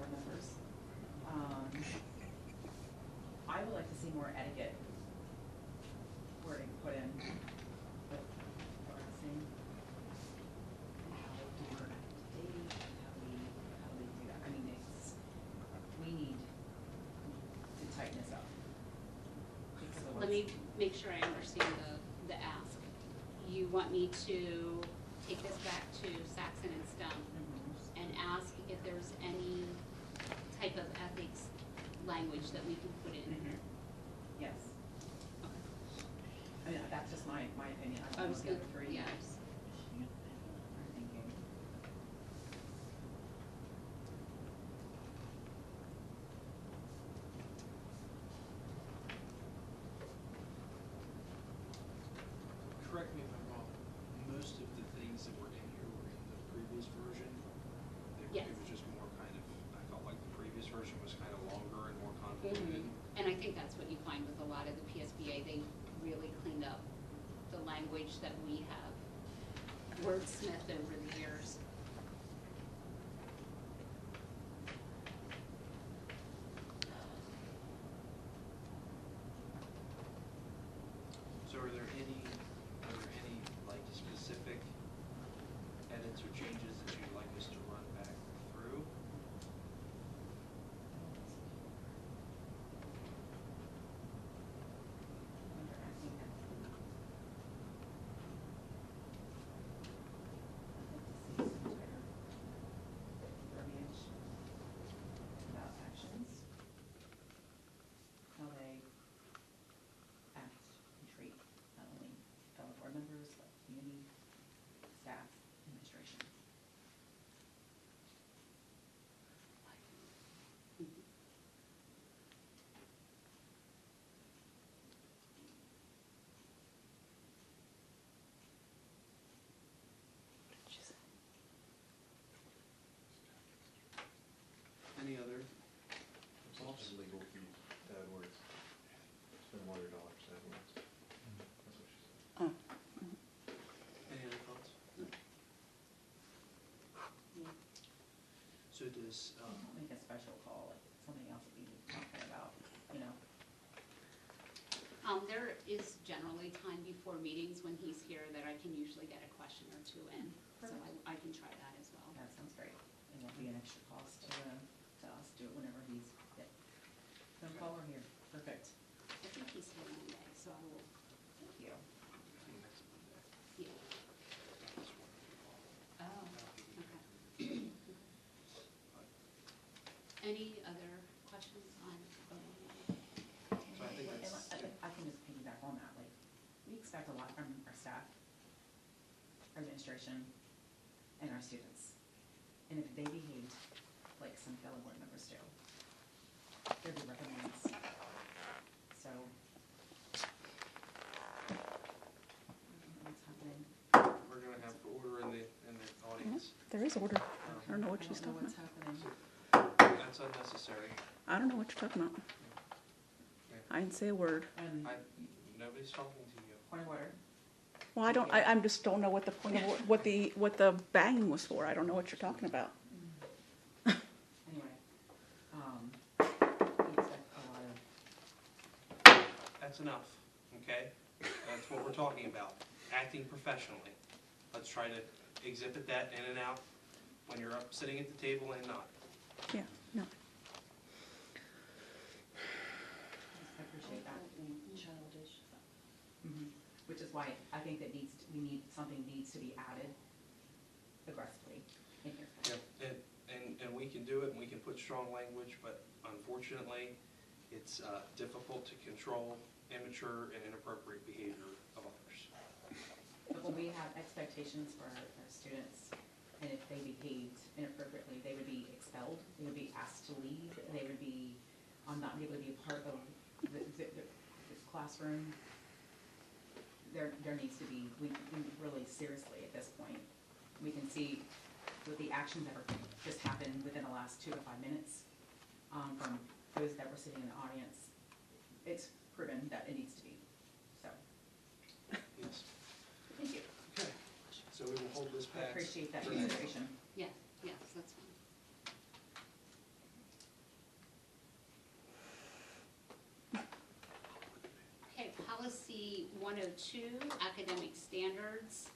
board members. I would like to see more etiquette wording put in. But harassing, how do we go back to date? How do we do that? I mean, we need to tighten this up. Let me make sure I understand the ask. You want me to take this back to Saxon and Stone and ask if there's any type of ethics language that we can put in? Yes. Okay. I mean, that's just my opinion. I I don't was know the good. other three. Yes. I'm thinking. Correct me if I'm wrong, most of the things that were in here were in the previous version. Yes. It was just more kind of, I felt like the previous version was kind of longer and more convoluted. And I think that's what you find with a lot of the PSBA. They really cleaned up the language that we have wordsmithed over the years. So are there any like specific edits or changes that you'd like us to run back through? About actions, how they act and treat not only fellow board members, but community, staff, administration. Any other thoughts? Legal fees, bad words. Spend more $100, bad words. That's what she said. Any other thoughts? So does, Make a special call, like something else that we were talking about, you know. There is generally time before meetings when he's here that I can usually get a question or two in. So I can try that as well. That sounds great. It won't be an extra cost to us, do it whenever he's, phone call or here, perfect. I think he's here Monday, so I will, Thank you. next Monday? yeah. That's wonderful. Oh, okay. Any other questions on? So I think And that's, I can just piggyback on that, like, we expect a lot from our staff, our administration, and our students. And if they behave like some fellow board members do, they're the recommends. So, what's happening? we're gonna have order in the audience. There is order. I don't know what she's talking what's about. happening. That's unnecessary. I don't know what you're talking about. I didn't say a word. And Nobody's talking to you. point of order. Well, I just don't know what the point of, what the banging was for. I don't know what you're talking about. Anyway, we expect a lot of, That's enough, okay? That's what we're talking about, acting professionally. Let's try to exhibit that in and out when you're up sitting at the table and not. Yeah, no. I appreciate that. Childish. Which is why I think that something needs to be added aggressively in here. Yeah, and we can do it, and we can put strong language, but unfortunately, it's difficult to control immature and inappropriate behavior of others. But when we have expectations for our students, and if they behaved inappropriately, they would be expelled, they would be asked to leave, they would be not able to be a part of the classroom. There needs to be, we really seriously at this point, we can see with the actions that are just happened within the last 2 to 5 minutes from those that were sitting in the audience, it's proven that it needs to be, so. Yes. Thank you. Okay, so we will hold this I back. appreciate that consideration. Yeah, yes, that's fine. 102, academic standards.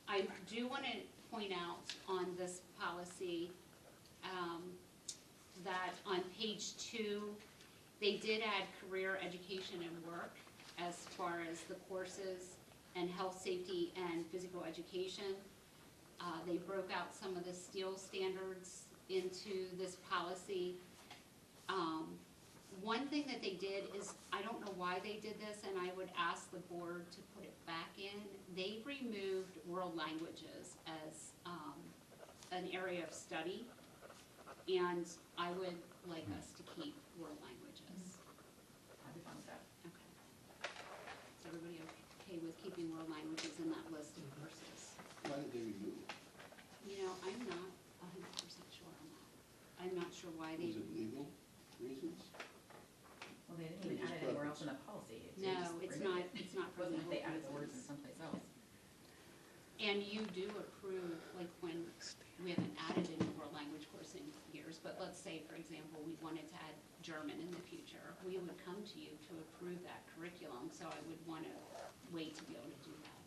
I do want to point out on this policy that on page 2, they did add career education and work as far as the courses and health, safety, and physical education. They broke out some of the STEEL standards into this policy. One thing that they did is, I don't know why they did this, and I would ask the board to put it back in. They removed world languages as an area of study, and I would like us to keep world languages. I'd be fine with that. Okay. Is everybody okay with keeping world languages in that list of courses? Why did they remove it? You know, I'm not 100% sure on that. I'm not sure why they. Was it legal reasons? Well, they didn't even add it anywhere else in the policy. They No, just it's removed not, it. it's not for Wasn't legal if they added the words in reasons. someplace else. And you do approve, like when, we haven't added a new world language course in years, but let's say, for example, we wanted to add German in the future, we would come to you to approve that curriculum, so I would want to wait to be able to do that.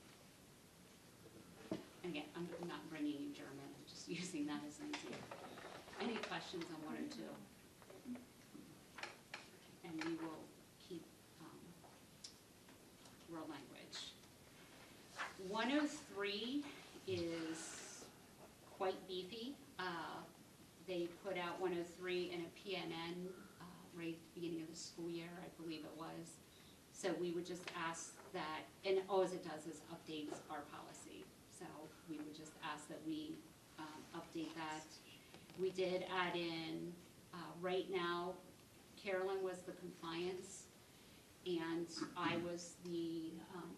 And again, I'm not bringing you German, I'm just using that as an example. Any questions on 102? And we will keep world language. 103 is quite beefy. They put out 103 in a PNN right at the beginning of the school year, I believe it was. So we would just ask that, and all it does is updates our policy. So we would just ask that we update that. We did add in, right now, Carolyn was the compliance, and I was the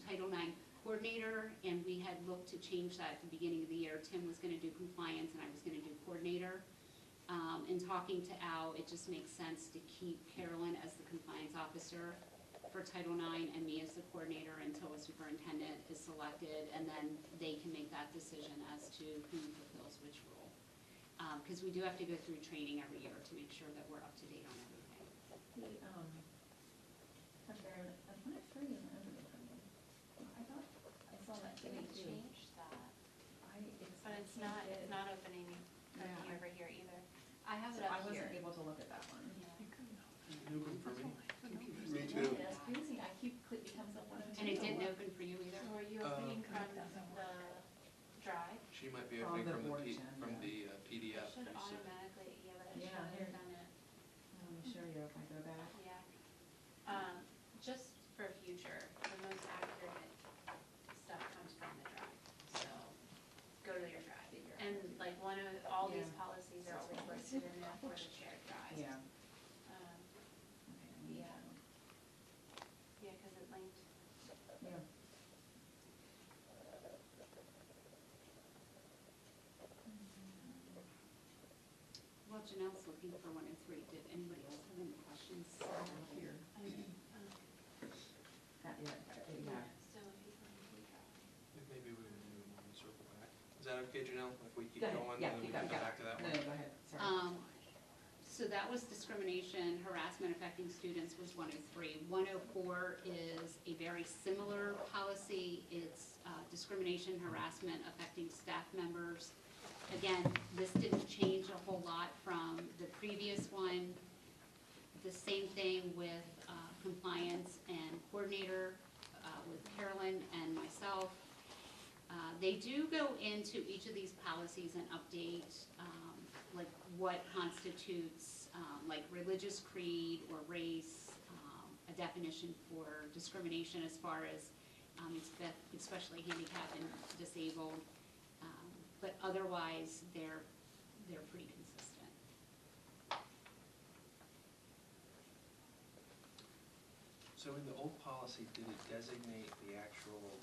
Title IX coordinator, and we had looked to change that at the beginning of the year. Tim was gonna do compliance, and I was gonna do coordinator. In talking to Al, it just makes sense to keep Carolyn as the compliance officer for Title IX and me as the coordinator until a superintendent is selected, and then they can make that decision as to who fulfills which role. Because we do have to go through training every year to make sure that we're up to date on everything. I thought it's free in the underground. I thought I saw that They today can too. change that, but it's I not, did. it's not opening Yeah, over here either. I have So it I up here. wasn't able to look at that one. New one for me. Me too. Yeah, that's crazy. I keep clicking, becomes a 102. And it didn't open for you either? Or are you opening from the drive? She might be From opening the from the board P- gen, from yeah. the PDF. It should you said. automatically, yeah, but it Yeah, should here. have done it, Let me show you if I go back. yeah. Just for future, the most accurate stuff comes from the drive, so go to your drive. And like all these Yeah. policies are always listed in there for the shared drive. Yeah. Um, Okay, Yeah. Yeah, because it linked. Yeah. Well, Janelle's looking for 103. Did anybody else have any questions? Here. That, yeah. So if you go into your drive. Maybe we want to circle back. Is that okay, Janelle? If we keep Go ahead. going, Yeah, and then we keep can going. come back to that No, one? no, go ahead, sorry. So that was discrimination, harassment affecting students was 103. 104 is a very similar policy. It's discrimination, harassment affecting staff members. Again, this didn't change a whole lot from the previous one. The same thing with compliance and coordinator with Carolyn and myself. They do go into each of these policies and update like what constitutes like religious creed or race, a definition for discrimination as far as especially handicapped and disabled, but otherwise they're pretty consistent. So in the old policy, did it designate the actual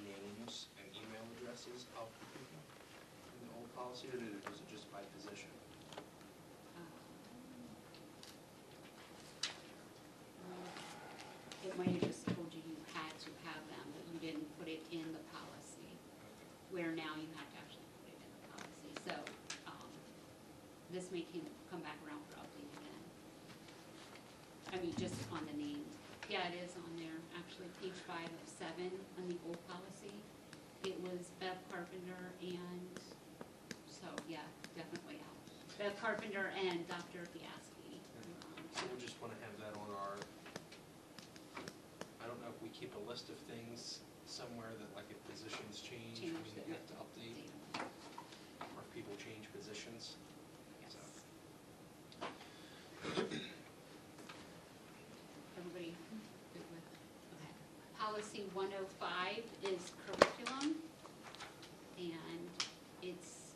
names and email addresses of the people in the old policy, or was it just by position? It might have just told you you had to have them, but you didn't put it in the policy, where now you have to actually put it in the policy. So, this may come back around for update again. I mean, just on the name Yeah, it is on there, actually, page 5 of 7 on the old policy. It was Bev Carpenter and, so, yeah, definitely out. Bev Carpenter and Dr. Fiaski. So we'll just wanna have that on our, I don't know if we keep a list of things somewhere that, like, if positions change, we Change it. have to update, or if people change positions. Yes. So. Everybody good with, okay. Policy 105 is curriculum, and it's,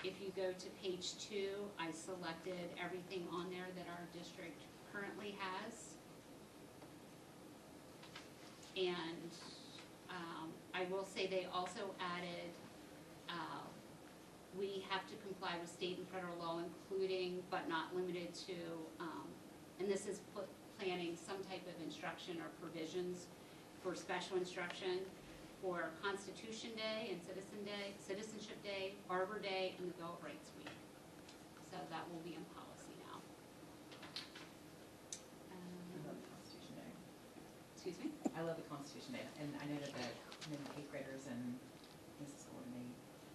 if you go to page 2, I selected everything on there that our district currently has. And I will say they also added, we have to comply with state and federal law, including but not limited to, and this is planning some type of instruction or provisions for special instruction for Constitution Day and Citizenship Day, Arbor Day, and the Bill of Rights Week. So that will be in policy now. I love the Constitution Day. Excuse me? I love the Constitution Day, and I know that the eighth graders in this school, and they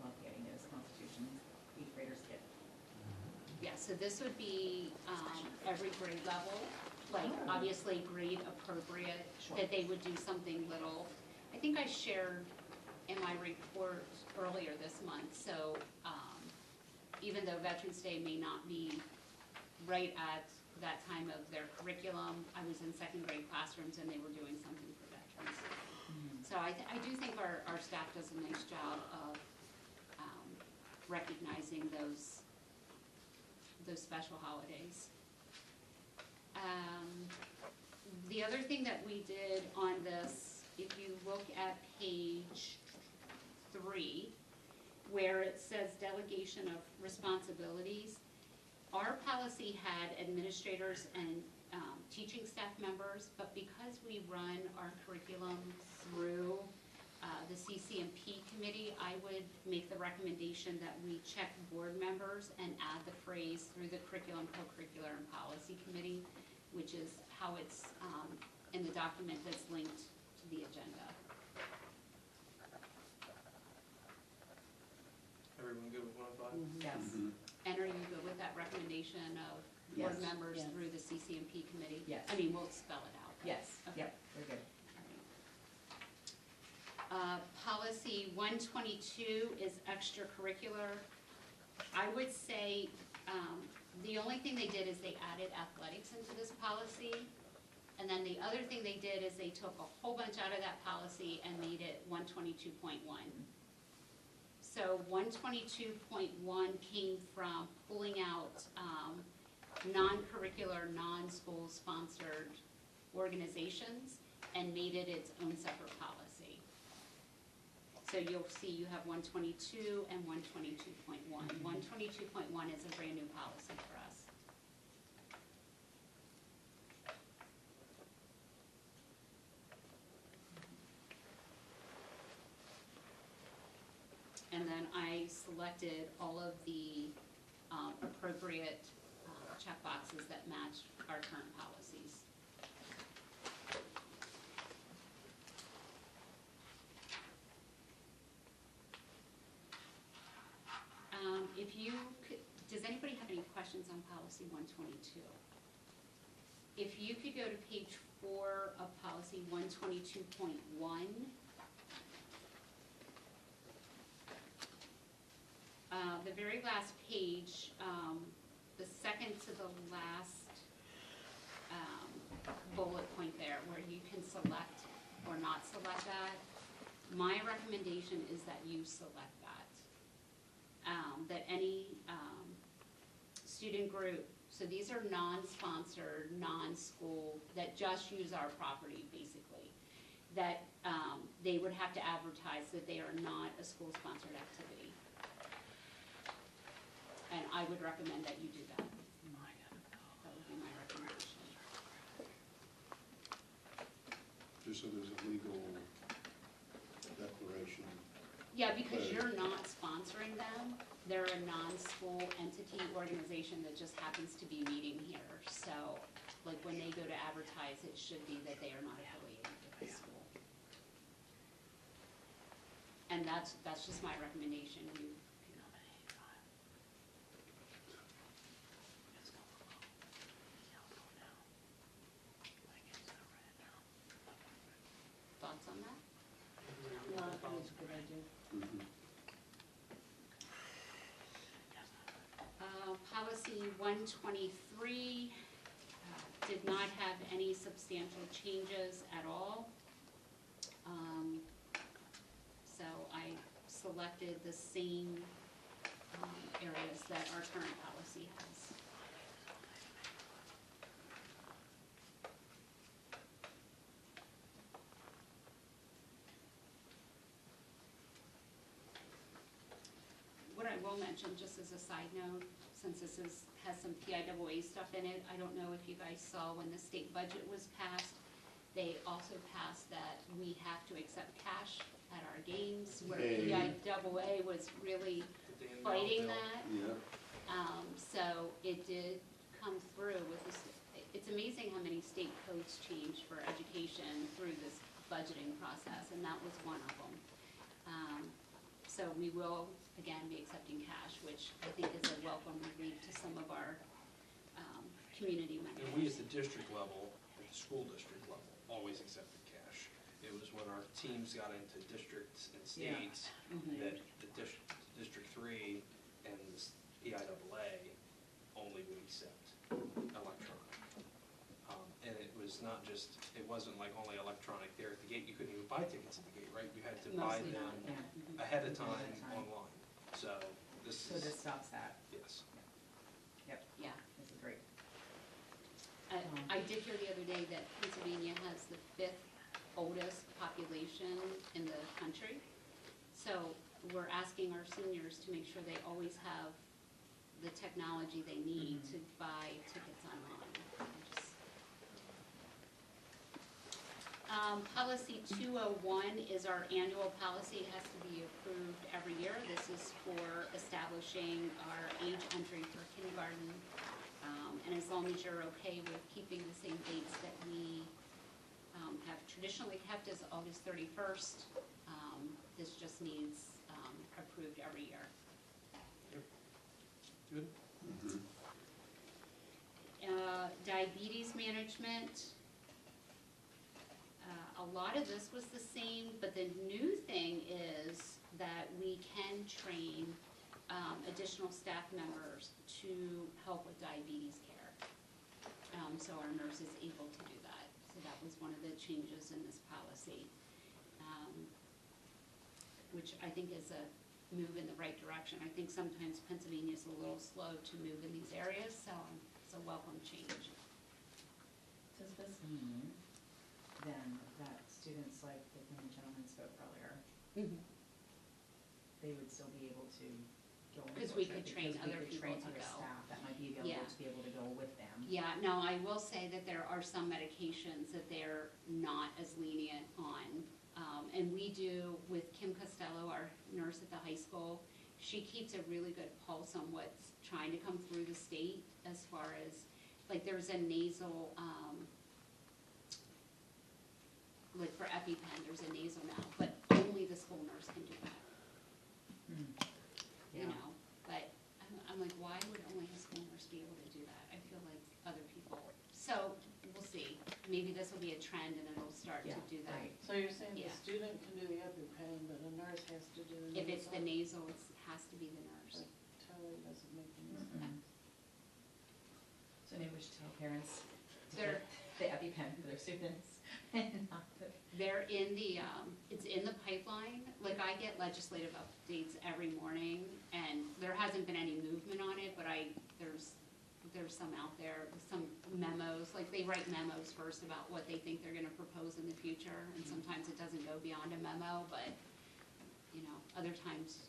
love getting those constitutions, eighth graders get. Yeah, so this would be every grade level, like Oh. obviously grade appropriate, Sure. that they would do something little. I think I shared in my report earlier this month, so even though Veterans Day may not be right at that time of their curriculum, I was in second grade classrooms and they were doing something for veterans. So I do think our staff does a nice job of recognizing those special holidays. The other thing that we did on this, if you look at page 3, where it says delegation of responsibilities, our policy had administrators and teaching staff members, but because we run our curriculum through the CCP Committee, I would make the recommendation that we check board members and add the phrase through the Curriculum, Co-Curricular, and Policy Committee, which is how it's in the document that's linked to the agenda. Everyone good with 105? Yes. And are you good with that recommendation of board Yes. members Yes. through the CCMP committee? Yes. I mean, we'll spell it out. Yes, Okay. yep, we're good. Policy 122 is extracurricular. I would say, the only thing they did is they added athletics into this policy. And then the other thing they did is they took a whole bunch out of that policy and made it 122.1. So 122.1 came from pulling out non-curricular, non-school sponsored organizations and made it its own separate policy. So you'll see you have 122 and 122.1. 122.1 is a brand new policy for us. And then I selected all of the appropriate checkboxes that match our current policies. If you could, does anybody have any questions on policy 122? If you could go to page 4 of policy 122.1. The very last page, the second to the last bullet point there, where you can select or not select that. My recommendation is that you select that. That any student group, so these are non-sponsored, non-school, that just use our property, basically, that they would have to advertise that they are not a school-sponsored activity. And I would recommend that you do that. That would be my recommendation. Just so there's a legal declaration. Yeah, because you're not sponsoring them. They're a non-school entity organization that just happens to be meeting here. So like when they go to advertise, it should be that they are not affiliated with the school. And that's just my recommendation. You thoughts on that? No, I think it's a good idea. Mhm. Policy 123 did not have any substantial changes at all. So I selected the same areas that our current policy has. What I will mention, just as a side note, since this has some PIAA stuff in it, I don't know if you guys saw when the state budget was passed, they also passed that we have to accept cash at our games, where Hey. PIAA was really The Dan fighting Bell that. Yeah. So it did come through with this, it's amazing how many state codes change for education through this budgeting process, and that was one of them. So we will, again, be accepting cash, which I think is a welcome relief to some of our community members. And we at the district level, at the school district level, always accepted cash. It was when our teams got into districts and Yeah. states Mhm. that the District 3 and the PIAA only would accept electronic. And it was not just, it wasn't like only electronic there at the gate. You couldn't even buy tickets at the gate, right? You had to buy Mostly them not, yeah. Yeah. ahead of time Ahead of time. online. So this So is, this stops that. yes. Yep, Yeah. this is great. I did hear the other day that Pennsylvania has the 5th oldest population in the country. So we're asking our seniors to make sure they always have the technology they need Mhm. to buy tickets online. Policy 201 is our annual policy. It has to be approved every year. This is for establishing our age entry for kindergarten. And as long as you're okay with keeping the same dates that we have traditionally kept as August 31st, this just needs approved every year. Good? Mhm. Diabetes management. A lot of this was the same, but the new thing is that we can train additional staff members to help with diabetes care. So our nurse is able to do that. So that was one of the changes in this policy, which I think is a move in the right direction. I think sometimes Pennsylvania is a little slow to move in these areas, so it's a welcome change. Does this mean then that students like when the gentleman spoke earlier, they would still be able to go on? Because we field could trip train because we other could people train to other go. staff that might be available Yeah. to be able to go with them. Yeah, no, I will say that there are some medications that they're not as lenient on. And we do, with Kim Costello, our nurse at the high school, she keeps a really good pulse on what's trying to come through the state as far as, like, there's a nasal, like for EpiPen, there's a nasal now, but only the school nurse can do that, you Yeah. know? But I'm like, why would only a school nurse be able to do that? I feel like other people, so we'll see. Maybe this will be a trend and it'll start to Yeah, do that. right. So you're saying the Yeah. student can do the EpiPen, but a nurse has to do the nasal? If it's the nasal, it has to be the nurse. That totally doesn't make any Mhm. sense. So maybe we should tell parents to They're- get the EpiPen for their students and not the. They're in the, it's in the pipeline. Like, I get legislative updates every morning, and there hasn't been any movement on it, but there's some out there, some memos, like, they write memos first about what they think they're gonna propose in the future, and sometimes it doesn't go beyond a memo, but, you know, other times,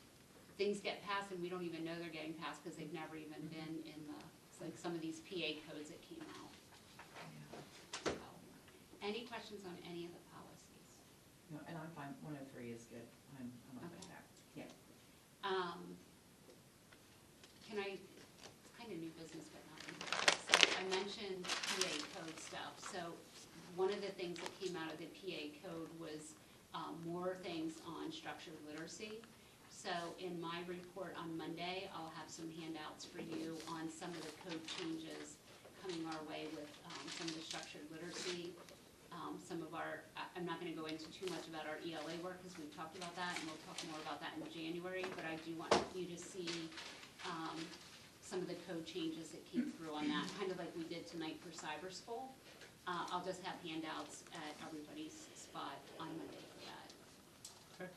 things get passed and we don't even know they're getting passed, because they've never even been in the, it's like some of these PA codes that came out. So, any questions on any of the policies? No, and I'm fine, 103 is good, I'm okay with Okay. that, yeah. Can I, it's kind of new business, but not new business. So I mentioned PA code stuff. So one of the things that came out of the PA code was more things on structured literacy. So in my report on Monday, I'll have some handouts for you on some of the code changes coming our way with some of the structured literacy. Some of our, I'm not gonna go into too much about our ELA work, because we've talked about that, and we'll talk more about that in January, but I do want you to see some of the code changes that came through on that, kind of like we did tonight for cyber school. I'll just have handouts at everybody's spot on Monday for that. Okay.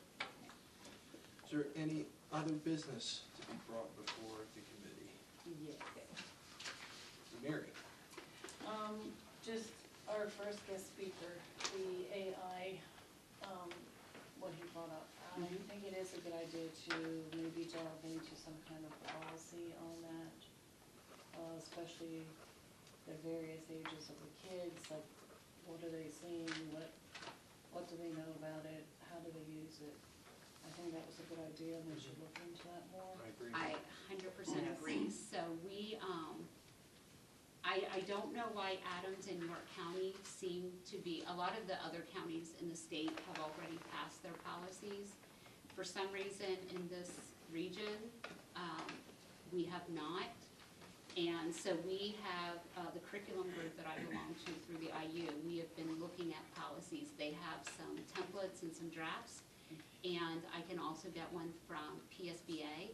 Is there any other business to be brought before the committee? Yeah. Mary? Just our first guest speaker, the AI, what he brought up. I think it is a good idea to maybe delve into some kind of policy on that, especially the various ages of the kids, like what are they seeing, what do they know about it, how do they use it? I think that was a good idea, and we should look into that more. I agree. I 100% agree. So we, I don't know why Adams and York County seem to be, a lot of the other counties in the state have already passed their policies. For some reason in this region, we have not. And so we have, the curriculum group that I belong to through the IU, we have been looking at policies. They have some templates and some drafts, and I can also get one from PSBA.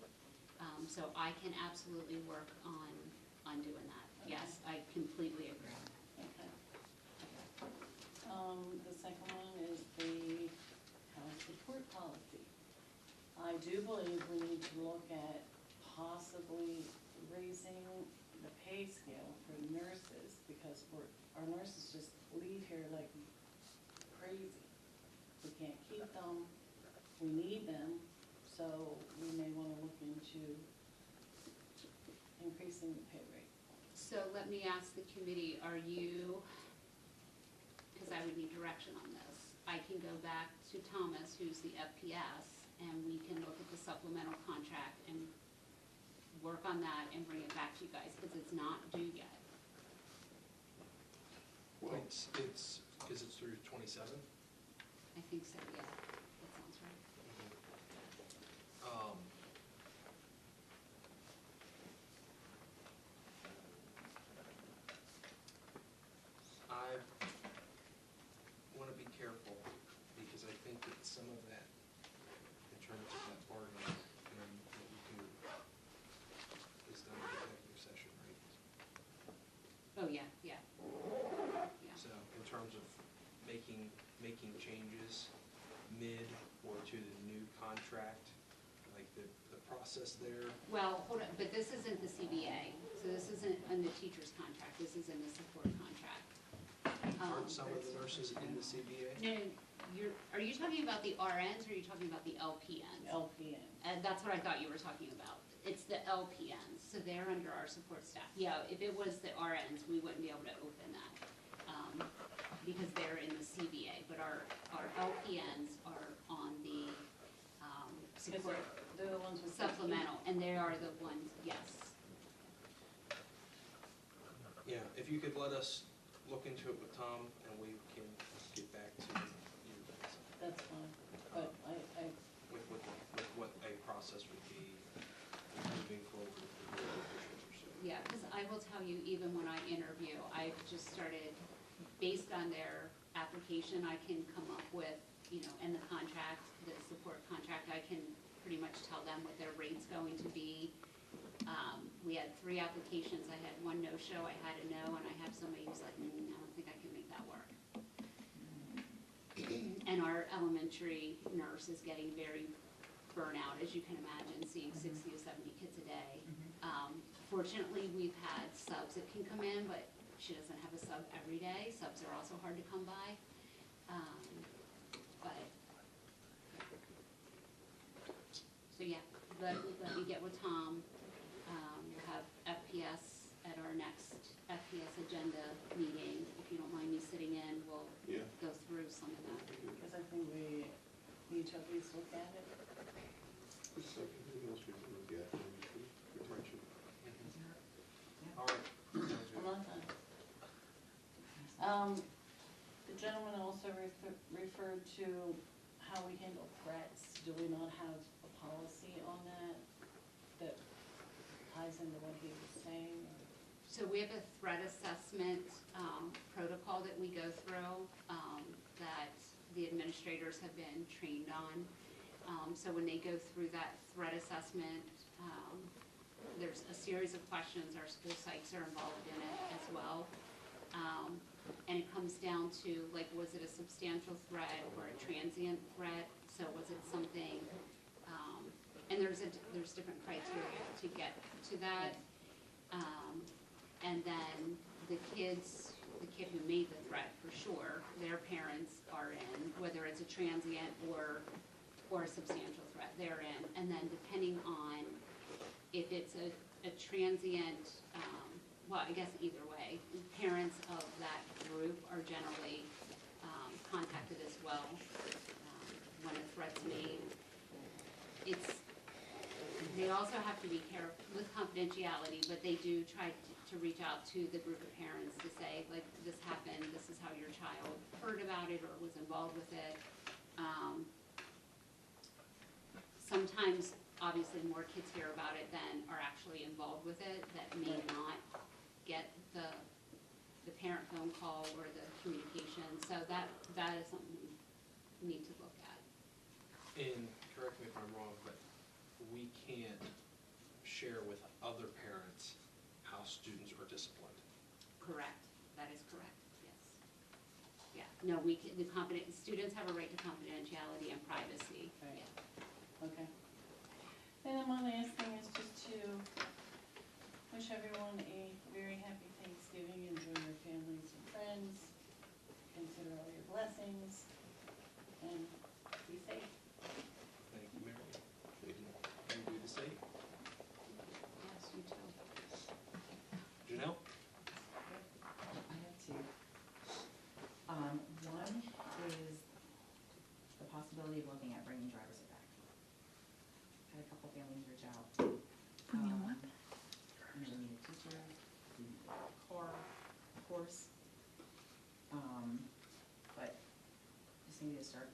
So I can absolutely work on doing that. Okay. Yes, I completely agree. Okay. The second one is the health support policy. I do believe we need to look at possibly raising the pay scale for nurses, because our nurses just leave here like crazy. We can't keep them, we need them, so we may wanna look into increasing the pay rate. So let me ask the committee, are you, because I would need direction on this, I can go back to Thomas, who's the FPS, and we can look at the supplemental contract and work on that and bring it back to you guys, because it's not due yet. Well, Is it through 27? I think so, yeah, that sounds right. I want to be careful, because I think that some of that, in terms of that bargaining, and what we do, is done in executive session, right? Oh, yeah, yeah. Yeah. So in terms of making changes mid or to the new contract, like the process there. Well, hold on, but this isn't the CBA, so this isn't in the teacher's contract, this is in the support contract. Aren't some of the nurses in the CBA? No, are you talking about the RNs, or are you talking about the LPNs? LPN. And that's what I thought you were talking about. It's the LPNs, so they're under our support staff. Yeah, if it was the RNs, we wouldn't be able to open that, because they're in the CBA, but our LPNs are on the, support They're the ones with. supplemental, and they are the ones, yes. Yeah, if you could let us look into it with Tom, and we can get back to you guys That's fine, but I with what a process would be moving forward with the board officials or so. Yeah, because I will tell you, even when I interview, I've just started, based on their application, I can come up with, you know, in the contract, the support contract, I can pretty much tell them what their rate's going to be. We had 3 applications, I had 1 no-show, I had a no, and I have somebody who's like, I don't think I can make that work. And our elementary nurse is getting very burnout, as you can imagine, seeing 60 to 70 kids a day. Fortunately, we've had subs that can come in, but she doesn't have a sub every day. Subs are also hard to come by. So yeah, let me get with Tom. We'll have FPS at our next FPS agenda meeting. If you don't mind me sitting in, we'll Yeah. go through some of that. because I think we need to at least look at it. It's like anything else we can look at, maybe we mentioned. All right, sounds I'm good. not done. The gentleman also referred to how we handle threats. Do we not have a policy on that that ties into what he was saying? So we have a threat assessment protocol that we go through that the administrators have been trained on. So when they go through that threat assessment, there's a series of questions. Our school psychs are involved in it as well. And it comes down to, like, was it a substantial threat or a transient threat? So was it something, and there's different criteria to get to that. And then the kid who made the threat, for sure, their parents are in, whether it's a transient or a substantial threat, they're in. And then depending on if it's a transient, well, I guess either way, parents of that group are generally contacted as well when a threat's made. They also have to be careful with confidentiality, but they do try to reach out to the group of parents to say, like, this happened, this is how your child heard about it or was involved with it. Sometimes, obviously, more kids hear about it than are actually involved with it, that may not get the parent phone call or the communication. So that is something we need to look at. And correct me if I'm wrong, but we can't share with other parents how students are disciplined. Correct. That is correct. Yes. Yeah. No, students have a right to confidentiality and privacy. Right. Yeah. Okay. And then my last thing is just to wish everyone a very happy Thanksgiving. Enjoy your families and friends. Consider all your blessings. And be safe. Thank you, Mary. You do the same. Yes, you too. Janelle? I have two. One is the possibility of looking at bringing driver's ed back. Had a couple families reach out. Bringing what? You know, need a teacher, need a car, of course. But just need to start.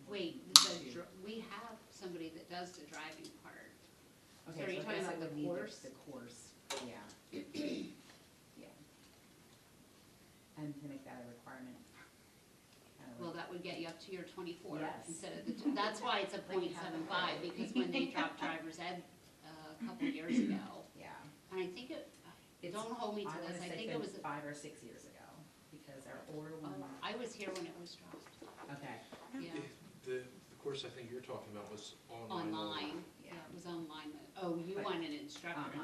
Wait, looking into- we have somebody that does the driving part. So Okay, are you so I talking guess about it the would need course? the course, yeah. Yeah. And to make that a requirement. kinda Well, like- that would get you up to your 24 Yes. instead of that's why it's a Like you have .75, because when they dropped driver's ed a couple years ago, Yeah. and I think don't hold me to this, I think it was, 5 or 6 years ago, because our older one, I was here when it was dropped, okay, yeah, The course I think you're talking about was online. online, Yeah. yeah, it was online. Oh, you But- want an instructor,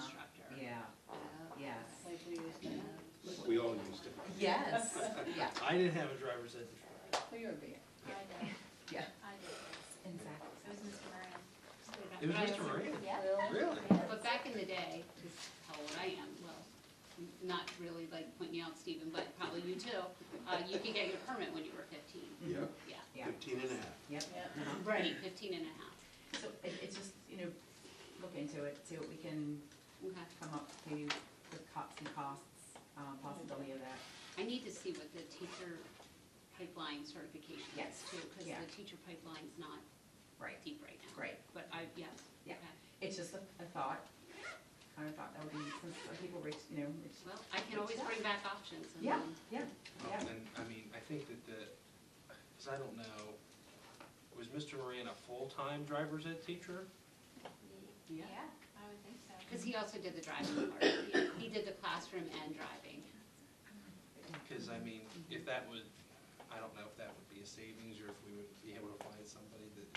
yeah, Oh. yes. Like we used to have. We all used to. Yes, yeah, I didn't have a driver's ed instructor. Well, you're a big. I did, yeah, I did. exactly. It was Mr. Moran. It was But I Mr. also- Moran? Yeah. Really? But back in the day, this is how old I am, well, not really like pointing out Stephen, but probably you too, you could get your permit when you were 15. Yeah, Yeah, Yeah, 15 and a half. yep. Yeah. right, 15 and a half. So it's just, look into it, see what we can Okay. come up to with some costs, possibility of that. I need to see what the teacher pipeline certification is Yes, too, because yeah. the teacher pipeline's not Right, deep right now. great. But yes. Yeah. Okay. It's just a thought, kind of thought that would be, since people reach, it's. Well, I can always bring back options. And Yeah, then- yeah, yeah. And, I mean, I think that because I don't know, was Mr. Moran a full-time driver's ed teacher? Yeah. I would think so. Because he also did the driving part. He did the classroom and driving. Because, I mean, if that would, I don't know if that would be a savings, or if we would be able to find somebody that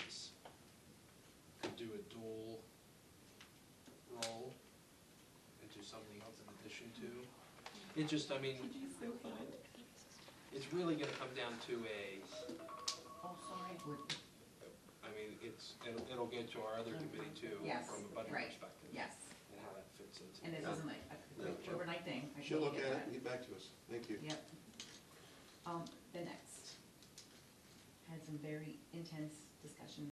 could do a dual role and do something else in addition to. It just, I mean, it's really gonna come down to Oh, sorry. I mean, it'll get to our other committee too, Yes, from a budget right, perspective. yes. And how that fits into. And this isn't a quick overnight thing. I She'll look totally at get it and get back to us. Thank you. that. Yep. The next, had some very intense discussion